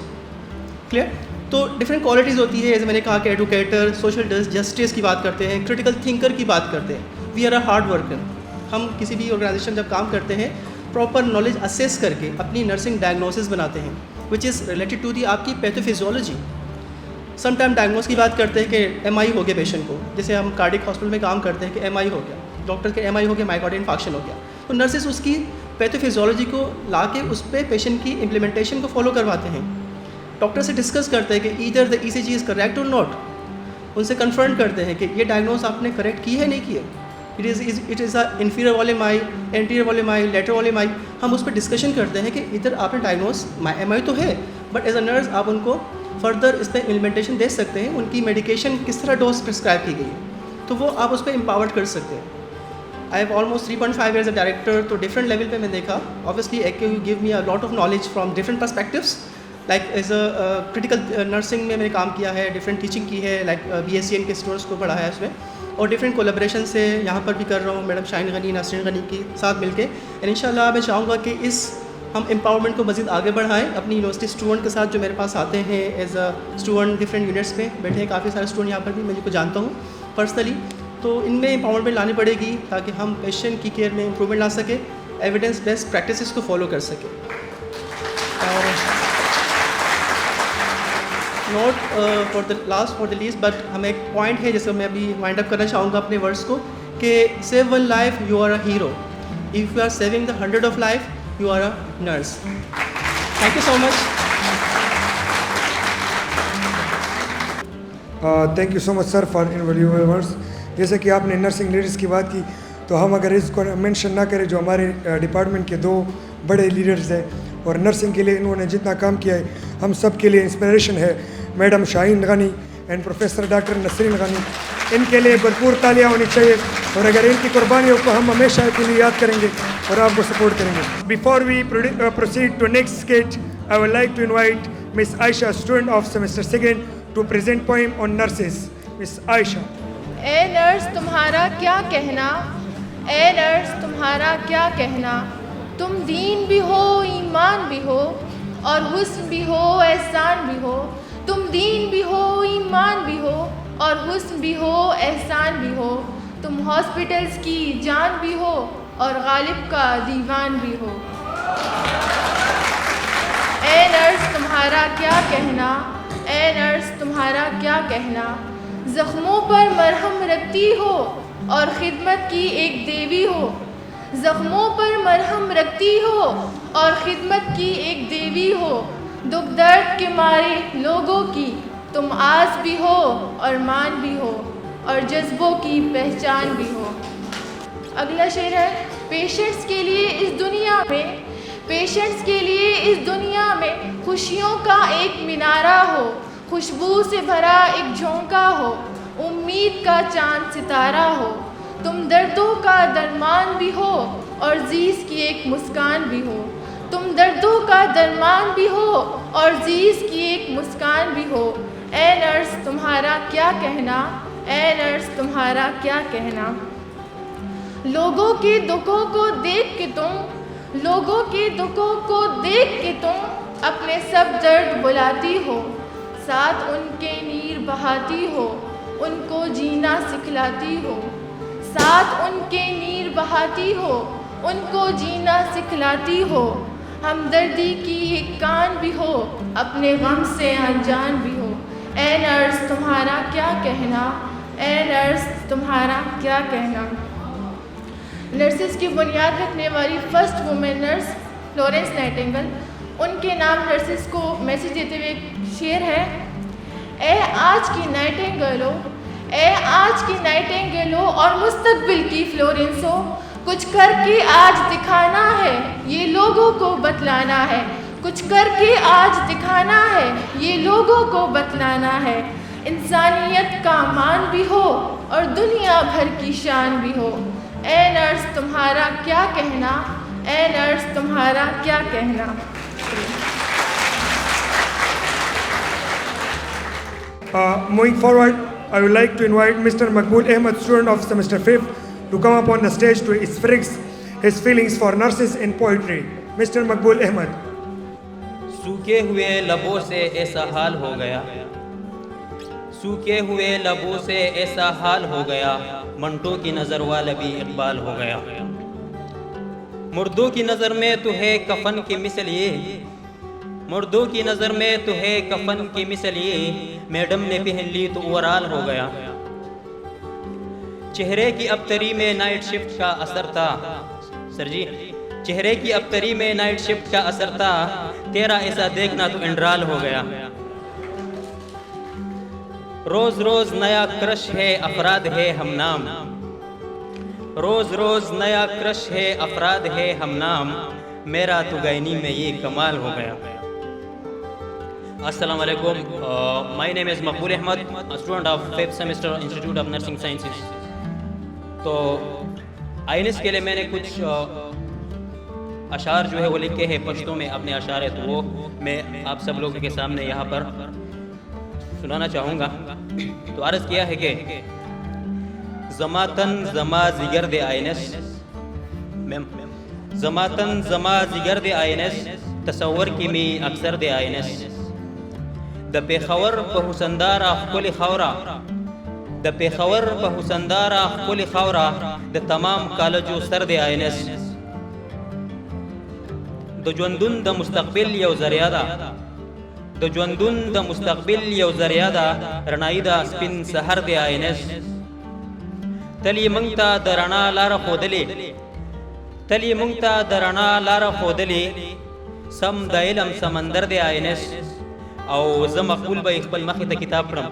क्लियर? तो डिफरेंट क्वालिटीज़ होती है, जैसे मैंने कहा कि एडुकेटर, सोशल जस्टिस की बात करते हैं, क्रिटिकल थिंकर की बात करते हैं, we are a hard worker. हम किसी भी ऑर्गेनाइजेशन जब काम करते हैं प्रॉपर नॉलेज असेस करके अपनी नर्सिंग डायग्नोसिस बनाते हैं which is related to the आपकी पैथोफिजियोलॉजी। सम टाइम डायग्नोस की बात करते हैं कि MI हो गया पेशेंट को, जैसे हम कार्डिक हॉस्पिटल में काम करते हैं कि MI हो गया, डॉक्टर के MI हो गया, माइकार्डियल इन्फार्क्शन हो गया, तो नर्सेस उसकी पैथोफिजियोलॉजी को ला के उस पर पेशेंट की इम्प्लीमेंटेशन को फॉलो करवाते हैं। डॉक्टर से डिस्कस करते हैं कि either the ECG is correct और नॉट, उनसे कन्फर्म करते हैं कि ये डायग्नोस आपने करेक्ट की है नहीं की है, it is a inferior wall M I, anterior wall M I, lateral wall M I. हम उस पर डिस्कशन करते हैं कि इधर आपने डायग्नोस MI तो है, बट एज अ नर्स आप उनको फर्दर इस पर इम्प्लीमेंटेशन दे सकते हैं, उनकी मेडिकेशन किस तरह डोज प्रिस्क्राइब की गई है, तो वो आप उस पर एम्पावर्ड कर सकते हैं। I have almost 3.5 years as a director, तो डिफरेंट लेवल पे मैं देखा। Obviously AQ give me a lot of knowledge from different perspectives, like as a critical nursing में मैंने काम किया है, डिफरेंट टीचिंग की है, लाइक BSc के स्टूडेंट्स को पढ़ाया है उसमें, और डिफरेंट कोलैबोरेशन से यहाँ पर भी कर रहा हूँ मैडम शाहीन गनी, नसरीन गनी के साथ मिलके। एंड इंशाल्लाह मैं चाहूँगा कि इस हम एम्पावरमेंट को मज़ीद आगे बढ़ाएं अपनी यूनिवर्सिटी स्टूडेंट के साथ जो मेरे पास आते हैं as a student, different units में बैठे हैं काफ़ी सारे स्टूडेंट यहाँ पर भी, मैं जिनको जानता हूँ पर्सनली। तो इनमें एम्पावरमेंट लानी पड़ेगी ताकि हम पेशेंट की केयर में इम्प्रूवमेंट ला सके, एविडेंस बेस्ड प्रैक्टिसेस को फॉलो कर सके। और not for the least but हमें एक पॉइंट है जिसको मैं अभी वाइंड अप करना चाहूँगा अपने वर्ड्स को, कि save one life you are a hero, if you are saving the 100 of life you are a nurse. Thank you so much. Thank you so much sir for invaluable words. जैसे कि आपने nursing leaders की बात की, तो हम अगर इसको मेंशन ना करें, जो हमारे डिपार्टमेंट के 2 बड़े लीडर्स हैं और नर्सिंग के लिए इन्होंने जितना काम किया है, हम सब के लिए इंस्पिरेशन है, madam Shaheen Ghani and professor doctor Nasreen Ghani. इनके लिए भरपूर तालियां होनी चाहिए, और अगर इनकी कुर्बानियों को हम हमेशा के लिए याद करेंगे और आपको सपोर्ट करेंगे। Before we proceed to next sketch, I would like to invite miss Ayesha, student of semester 2, to present poem on nurses. Miss Ayesha. A nurse तुम्हारा क्या कहना, ए नर्स तुम्हारा क्या कहना, तुम दीन भी हो, ईमान भी हो, और हुस्न भी हो, एहसान भी हो। तुम दीन भी हो, ईमान भी हो, और हुस्न भी हो, एहसान भी हो। तुम हॉस्पिटल्स की जान भी हो और गालिब का दीवान भी हो। ए नर्स तुम्हारा क्या कहना, ए नर्स तुम्हारा क्या कहना, ज़ख्मों पर मरहम रखती हो और ख़िदमत की एक देवी हो। ज़ख्मों पर मरहम रखती हो और खिदमत की एक देवी हो। दुख दर्द के मारे लोगों की तुम आस भी हो और मान भी हो और जज्बों की पहचान भी हो। अगला शेर है, पेशेंट्स के लिए इस दुनिया में खुशियों का एक मीनारा हो, खुशबू से भरा एक झोंका हो, उम्मीद का चांद सितारा हो। तुम दर्दों का दरमान भी हो और जीज़ की एक मुस्कान भी हो। तुम दर्दों का दरमान भी हो और जीज़ की एक मुस्कान भी हो। ए नर्स तुम्हारा क्या कहना, ए नर्स तुम्हारा क्या कहना। लोगों के दुखों को देख के तुम अपने सब दर्द बुलाती हो, साथ उनके नीर बहाती हो, उनको जीना सिखलाती हो। साथ उनके नीर बहाती हो, उनको जीना सिखलाती हो। हमदर्दी की एक कान भी हो, अपने गम से अनजान भी हो। ए नर्स तुम्हारा क्या कहना, ए नर्स तुम्हारा क्या कहना। नर्सिस की बुनियाद रखने वाली first women nurse Florence Nightingale, उनके नाम नर्सिस को मैसेज देते हुए एक शेर है। ए आज की नाइटिंगेलो, ए आज की नाइटिंगेलो और मुस्तकबिल की फ्लोरेंसो, कुछ करके आज दिखाना है, ये लोगों को बतलाना है। कुछ करके आज दिखाना है, ये लोगों को बतलाना है। इंसानियत का मान भी हो और दुनिया भर की शान भी हो। ए नर्स तुम्हारा क्या कहना, ए नर्स तुम्हारा क्या कहना। Moving forward, I would like to invite Mr. Maqbool Ahmed, student of semester 5th, to come up on the stage to express his feelings for nurses in poetry. Mr. Maqbool Ahmed. सूखे हुए लबों से ऐसा हाल हो गया, सूखे हुए लबों से ऐसा हाल हो गया, मंटो की नज़र वाला भी इकबाल हो गया। मुर्दों की नज़र में तो है कफन की मिसल ये, मुर्दों की नज़र में तो है कफन की मिसल ये, मैडम ने पहन ली तो ओवरऑल हो गया। चेहरे की अबतरी में नाइट शिफ्ट का असर था, सर जी चेहरे की अबतरी में नाइट शिफ्ट का असर था, तेरा ऐसा देखना तो एंड्राल हो गया। रोज रोज नया क्रश है अफराद है हम नाम, रोज रोज नया क्रश है अफराद है हम नाम, मेरा तो गैनी में ये कमाल हो गया। अस्सलाम वालेकुम, my name is Maqbool Ahmed, student of 5th semester institute of nursing sciences. तो आईएनएस के लिए मैंने कुछ अशार जो है वो लिखे हैं पश्तो में, अपने अशार है तो वो मैं आप सब लोगों के सामने यहाँ पर सुनाना चाहूँगा। तो अर्ज़ किया है कि ज़मातन ज़मा जिगर दे आईएनएस, मैम ज़मातन ज़मा जिगर दे आईएनएस, तसव्वुर की मी अक्सर दे आईएनएस, द पेखवर पहुसंदार कुल खौरा, द पेखवर पहुसंदार कुल खौरा, द तमाम कॉलेजों सर दे आईएनएस, द जुंदुन द मुस्तकबिल यो ज़रियादा, द जुंदुन द मुस्तकबिल यो ज़रियादा, रनाइदा स्पिन सहर दे आईएनएस, तली मंगता द रणा लारा खोदले, तली मंगता the Rana Lara खोदले, some the इलम समंदर दे आईएनएस। और ज़ मकबूल भाई खपल मखिता किताब पढ़म,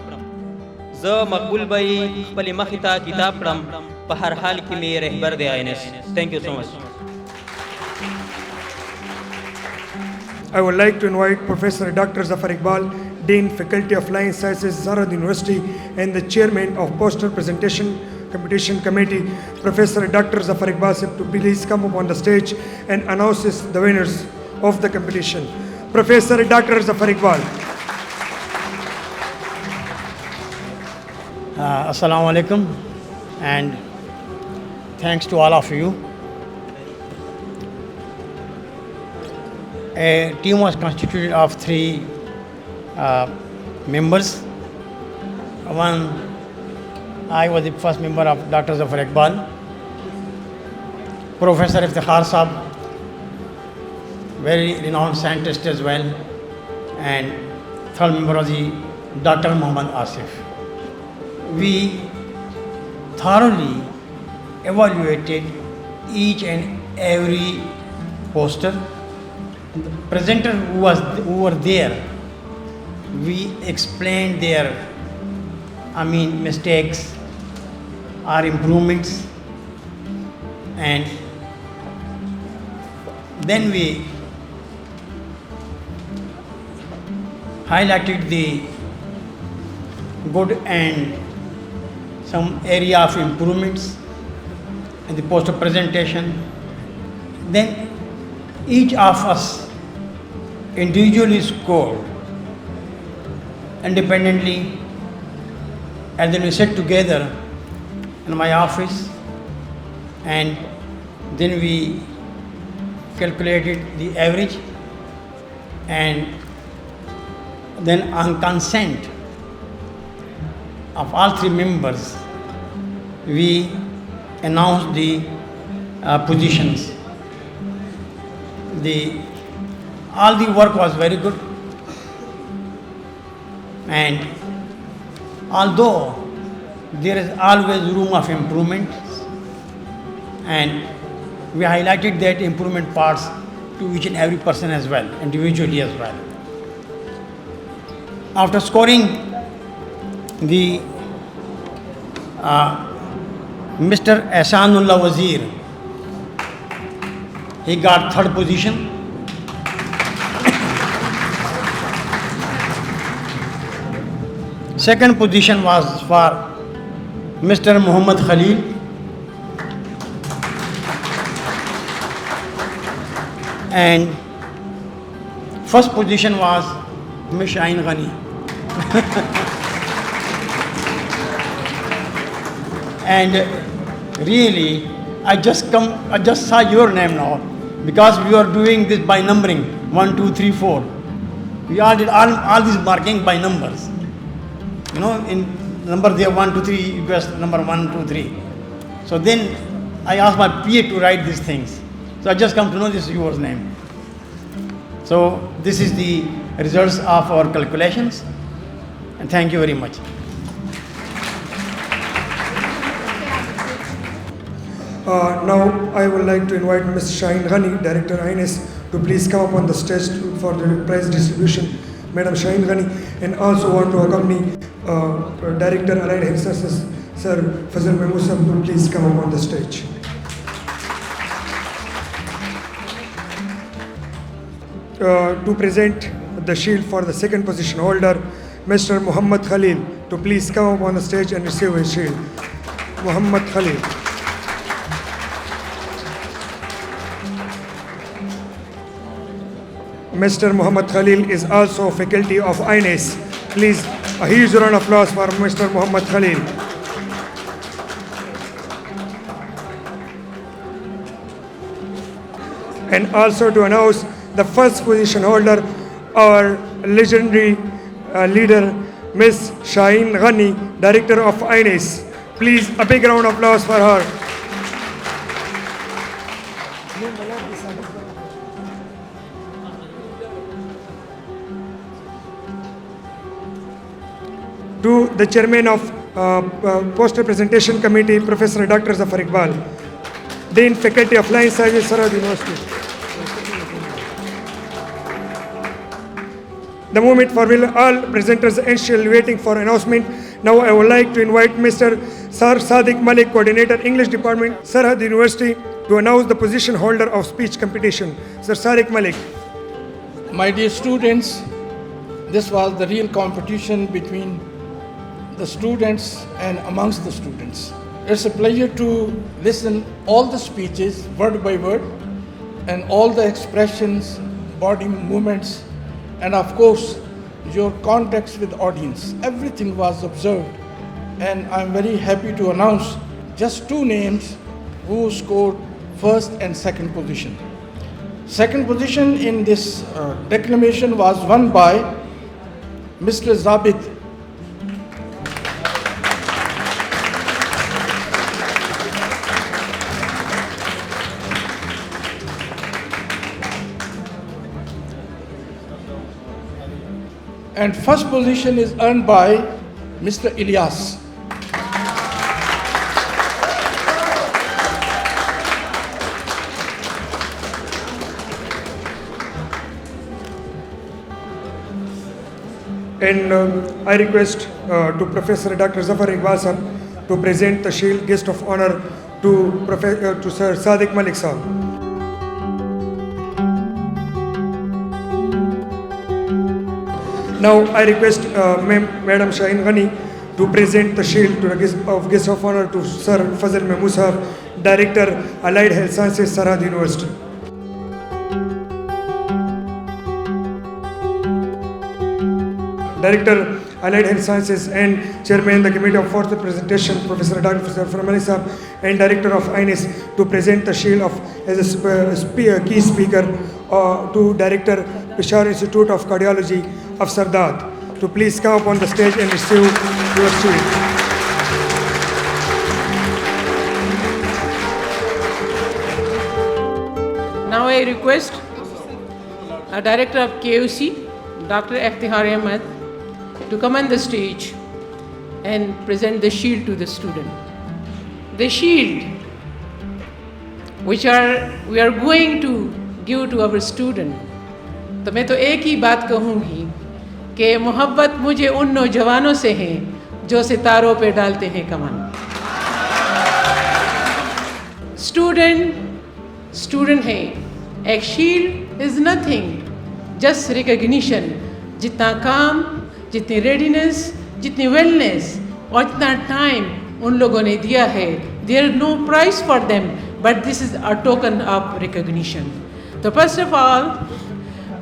ज़ मकबूल भाई खपल मखिता किताब पढ़म, पर हर हाल की में रहबर दे आईएनएस। Thank you so much. I would like to invite Professor Dr. Zafar Iqbal, Dean, Faculty of Line Sciences, Zaharad University, and the Chairman of Poster Presentation Competition Committee, Professor Dr. Zafar Iqbal, to please come up on the stage and announces the winners of the competition. Professor Dr. Zafar Iqbal. Assalamu alaikum, and thanks to all of you. A team was constituted of 3 members. One, I was the first member of Dr. Zafar Iqbal, Professor Iftikhar Saab, very renowned scientist as well, and third member was the Dr. Muhammad Asif. We thoroughly evaluated each and every poster the presenter who were there, we explained their, mistakes or improvements, and then we highlighted the good and some area of improvements in the poster presentation. Then each of us individually scored independently, and then we sat together in my office, and then we calculated the average, and then on consent of all three members, we announced the positions. All the work was very good, and although there is always room of improvement, and we highlighted that improvement parts to each and every person as well, individually as well. After scoring the Mr. Ahsanullah Wazir, he got third position. Second position was for Mr. Muhammad Khalil. And first position was Ms. Shahin Ghani. And really, I just saw your name now, because we are doing this by numbering 1, 2, 3, 4. We all did all these marking by numbers. You know, in number there 1, 2, 3, you guess number 1, 2, 3. So then I asked my PA to write these things. So I just come to know this is yours name. So this is the results of our calculations, and thank you very much. Now I would like to invite Ms. Shahin Ghani, Director INS, to please come up on the stage for the prize distribution. Madam Shahin Ghani, and also want to accompany Director Allied Health Sciences, Sir Fazal Mehmood, to please come up on the stage. To present the shield for the second position holder, Mr. Muhammad Khalil, to please come up on the stage and receive his shield. Muhammad Khalil. Mr. Muhammad Khalil is also faculty of INS. Please, a huge round of applause for Mr. Muhammad Khalil. And also to announce the first position holder, our legendary leader, Ms. Shahin Ghani, Director of INS. Please, a big round of applause for her. To the Chairman of Poster Presentation Committee, Professor Dr. Zafar Iqbal, Dean Faculty of Line Sciences, Sarhad University. The moment for all presenters anxiously waiting for announcement. Now I would like to invite Mr. Sir Sadiq Malik, Coordinator, English Department, Sarhad University, to announce the position holder of speech competition. Sir Sadiq Malik. My dear students, this was the real competition between the students and amongst the students. It's a pleasure to listen all the speeches word by word, and all the expressions, body movements, and of course your contacts with audience. Everything was observed, and I'm very happy to announce just two names who scored first and second position. Second position in this declamation was won by Mr. Zabit. And first position is earned by Mr. Ilyas. And I request to Professor Dr. Zafar Iqbal Sahab to present the shield guest of honor to Sir Sadiq Malik Sahab. Now I request Madam Shaheen Ghani to present the shield to the guest of honor to Sir Fazal Mahmood Sahab, Director, Allied Health Sciences, Sarhad University. Director, Allied Health Sciences and Chairman the Committee of Fourth Presentation, Professor Dr. Zafar Malik Sahab, and Director of INIS to present the shield as a key speaker to Director, Peshawar Institute of Cardiology of Sardad, to please come up on the stage and receive your shield. Now I request Director of KUC, Dr. Iftihar Ahmed, to come on the stage and present the shield to the student. The shield which we are going to give to our student. तो मैं तो एक ही बात कहूँगी कि मोहब्बत मुझे उन नौजवानों से है जो सितारों पे डालते हैं कमान. स्टूडेंट है. एक shield is nothing, just recognition. जितना काम, जितनी रेडीनेस, जितनी वेलनेस और जितना टाइम उन लोगों ने दिया है, there is no price for them, but this is a token of recognition. तो first of all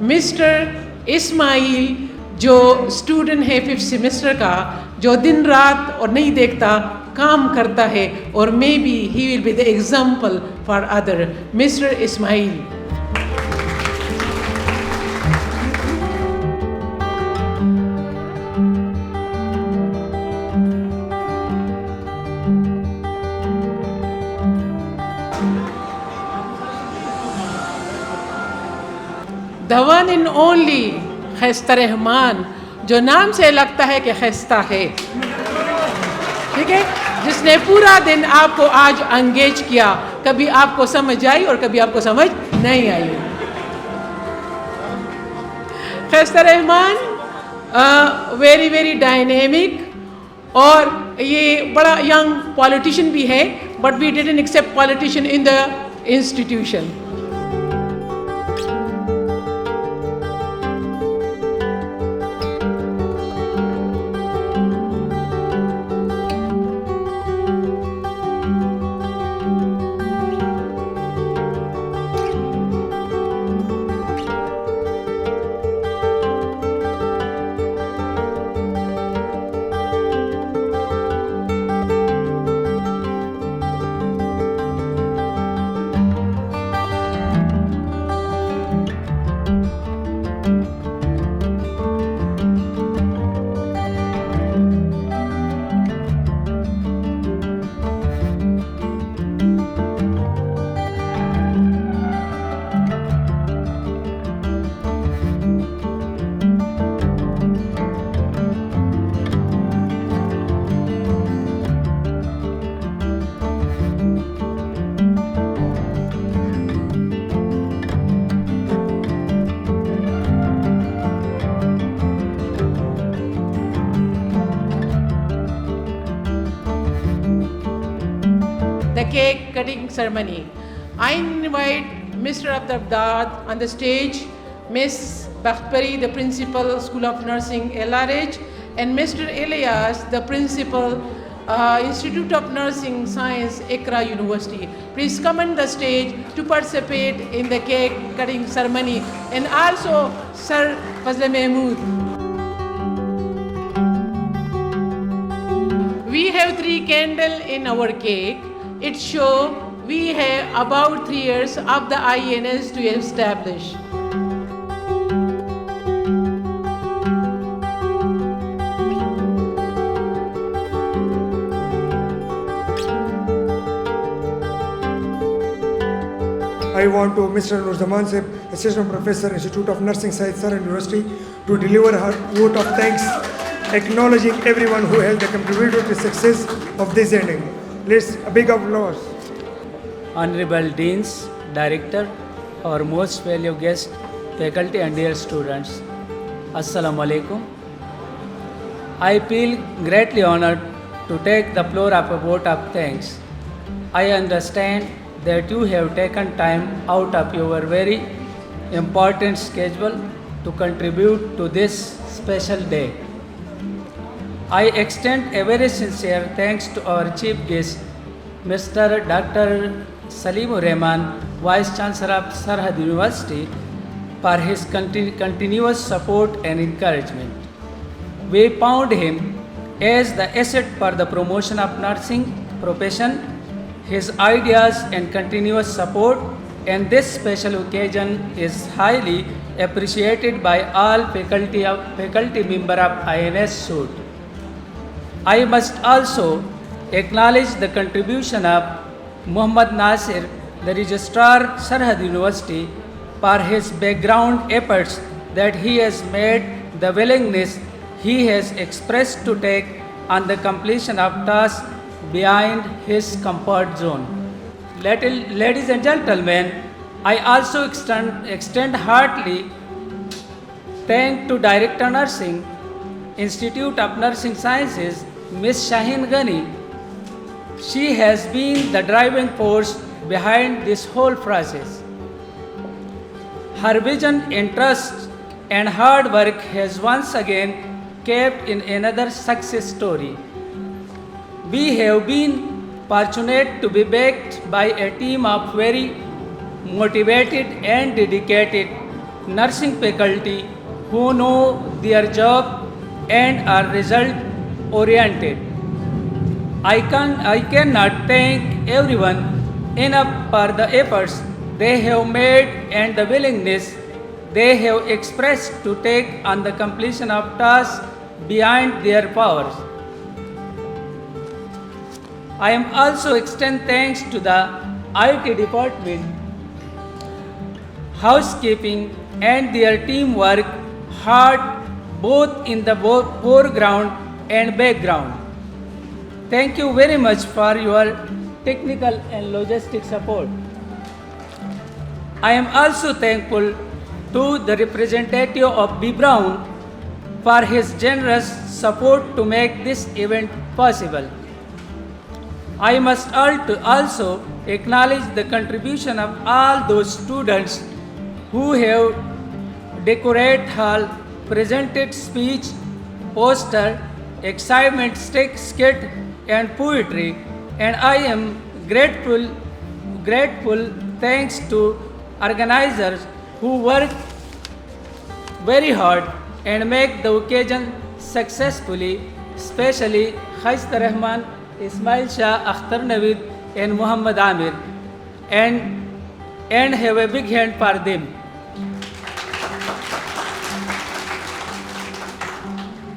mister Ismail जो स्टूडेंट है 5th सेमेस्टर का, जो दिन रात और नहीं देखता काम करता है, और may be he will be the example for other. Mister Ismail. The one and only Khaista Rahman, जो नाम से लगता है कि खैस्ता है, ठीक है, जिसने पूरा दिन आपको आज एंगेज किया. कभी आपको समझ आई और कभी आपको समझ नहीं आई. Khaista Rehman very very dynamic, और ये बड़ा यंग पॉलिटिशियन भी है, but we didn't accept politician in the institution. The cake cutting ceremony. I invite Mr. Abdabdad on the stage, Miss Bakhpari, the Principal, School of Nursing, LRH, and Mr. Elias, the Principal, Institute of Nursing Science, Ikra University. Please come on the stage to participate in the cake cutting ceremony, and also Sir Fazal Mahmood. We have 3 candles in our cake. It shows we have about 3 years of the INS to establish. I want to Mr. Nur Zaman Sahib, Assistant Professor, Institute of Nursing Science, Sarhad University, to deliver her vote of thanks, acknowledging everyone who helped contribute to the success of this ending. Please, a big applause. Honorable Deans, Director, our most valued guests, faculty and dear students, Assalamu alaikum. I feel greatly honored to take the floor of a vote of thanks. I understand that you have taken time out of your very important schedule to contribute to this special day. I extend a very sincere thanks to our chief guest, Mr. Dr. Salimur Rahman, Vice Chancellor of Sarhad University, for his continuous support and encouragement. We found him as the asset for the promotion of nursing profession, his ideas and continuous support, and this special occasion is highly appreciated by all faculty member of INS SUD. I must also acknowledge the contribution of Muhammad Nasir, the Registrar Sarhad University, for his background efforts that he has made, the willingness he has expressed to take on the completion of tasks beyond his comfort zone. Ladies and gentlemen, I also extend heartily thanks to Director Nursing, Institute of Nursing Sciences, Ms. Shaheen Ghani. She has been the driving force behind this whole process. Her vision, interest, and hard work has once again kept in another success story. We have been fortunate to be backed by a team of very motivated and dedicated nursing faculty who know their job and are result oriented. I cannot thank everyone enough for the efforts they have made and the willingness they have expressed to take on the completion of tasks beyond their powers. I am also extend thanks to the IT department, housekeeping, and their teamwork hard both in the foreground and background. Thank you very much for your technical and logistic support. I am also thankful to the representative of B. Brown for his generous support to make this event possible. I must also acknowledge the contribution of all those students who have decorated hall, presented speech, poster, excitement skit, and poetry, and I am grateful thanks to organizers who work very hard and make the occasion successfully, especially Khaista Rahman, Ismail Shah, Akhtar Naveed, and Muhammad Amir, and have a big hand for them.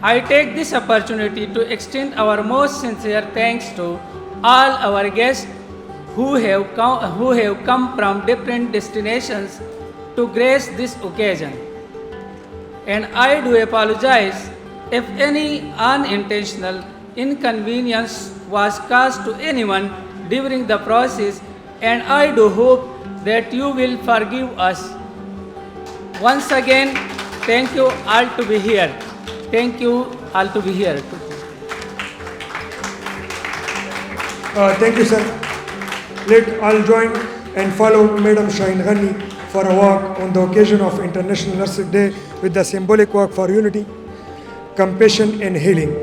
I take this opportunity to extend our most sincere thanks to all our guests who have come from different destinations to grace this occasion. And I do apologize if any unintentional inconvenience was caused to anyone during the process, and I do hope that you will forgive us. Once again, thank you all to be here. Thank you all to be here. Thank you, sir. Let all join and follow Madam Shaheen Ghani for a walk on the occasion of International Nurses Day with the symbolic walk for unity, compassion, and healing.